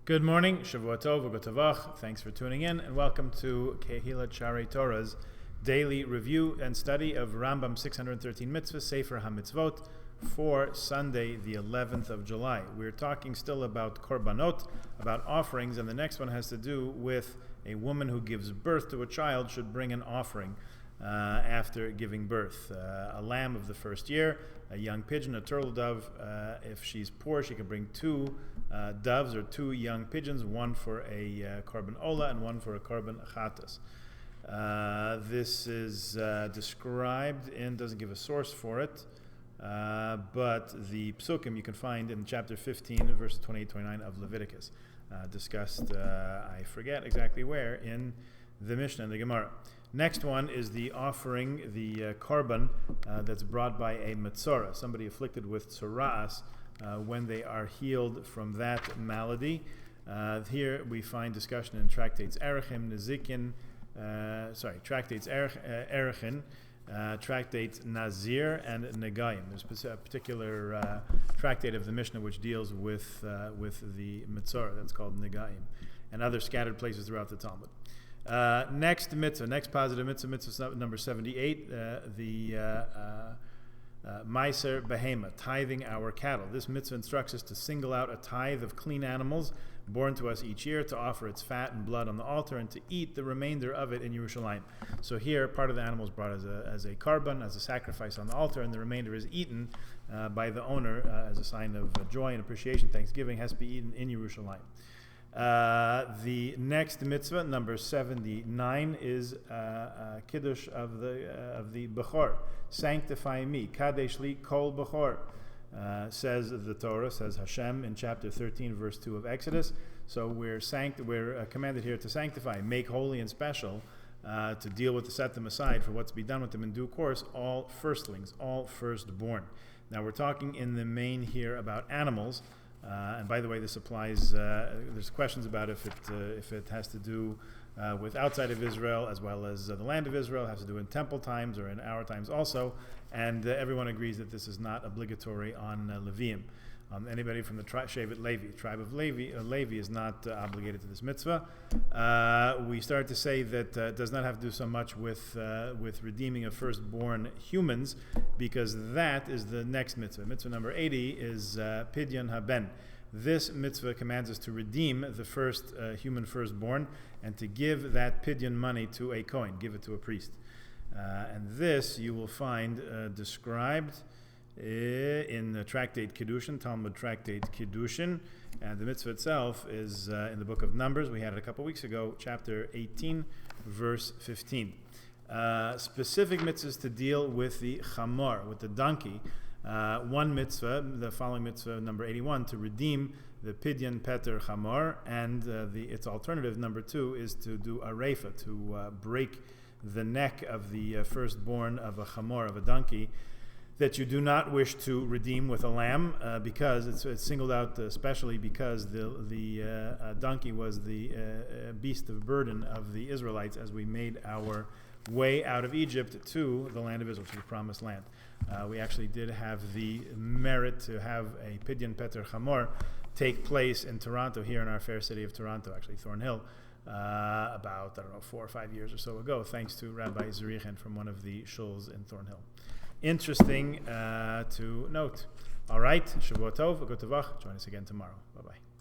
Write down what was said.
Good morning, Shavua Tov, Ugotavach. Thanks for tuning in, and welcome to Kehilat Sharei Torah's daily review and study of Rambam 613 Mitzvahs, Sefer HaMitzvot, for Sunday, the 11th of July. We're talking still about korbanot, about offerings, and the next one has to do with a woman who gives birth to a child should bring an offering after giving birth. A lamb of the first year, a young pigeon, a turtle dove. If she's poor, she can bring two doves or two young pigeons, one for a korban ola and one for a korban chatas. This is described in, doesn't give a source for it, but the psukim you can find in chapter 15, verses 28-29 of Leviticus, discussed, I forget exactly where, in the Mishnah and the Gemara. Next one is the offering, the korban that's brought by a metzora, somebody afflicted with tzoras, when they are healed from that malady. Here we find discussion in tractates Erechim, Nezikin, tractates Erechin, tractates Nazir, and Negayim. There's a particular tractate of the Mishnah which deals with the metzora, that's called Negayim, and other scattered places throughout the Talmud. Next mitzvah, next positive mitzvah number 78, the Meiser Behema, tithing our cattle. This mitzvah instructs us to single out a tithe of clean animals born to us each year, to offer its fat and blood on the altar, and to eat the remainder of it in Yerushalayim. So here, part of the animal is brought as a korban, as a sacrifice on the altar, and the remainder is eaten by the owner as a sign of joy and appreciation. Thanksgiving has to be eaten in Yerushalayim. The next mitzvah, number 79, is kiddush of the bechor. Sanctify me, kadesh li kol bechor, says the Torah, says Hashem in chapter 13, verse 2 of Exodus. So we're commanded here to sanctify, make holy and special, to deal with, to set them aside for what's to be done with them in due course, all firstlings, all firstborn. Now we're talking in the main here about animals. And by the way, this applies, there's questions about if it has to do with outside of Israel as well as the land of Israel, has to do in temple times or in our times also, and everyone agrees that this is not obligatory on Leviim. Anybody from the tribe of Levi is not obligated to this mitzvah. We start to say that it does not have to do so much with redeeming of firstborn humans, because that is the next mitzvah. Mitzvah number 80 is Pidyon Haben. This mitzvah commands us to redeem the first human firstborn and to give that Pidyon money to a Kohen, give it to a priest. And this you will find described in the tractate Kiddushin, Talmud tractate Kiddushin, and the mitzvah itself is in the book of Numbers. We had it a couple weeks ago, chapter 18, verse 15. Specific mitzvahs to deal with the chamor, with the donkey. One mitzvah, the following mitzvah, number 81, to redeem the pidyon peter chamor, and its alternative, number 2, is to do a reifa, to break the neck of the firstborn of a chamor, of a donkey, that you do not wish to redeem with a lamb, because it's singled out especially because the donkey was the beast of burden of the Israelites as we made our way out of Egypt to the land of Israel, to the promised land. We actually did have the merit to have a Pidyon Peter Chamor take place in Toronto, here in our fair city of Toronto, actually Thornhill, about 4 or 5 years or so ago, thanks to Rabbi Zerichen from one of the shuls in Thornhill. Interesting to note. All right, Shavua Tov, Ugotavach. Join us again tomorrow. Bye-bye.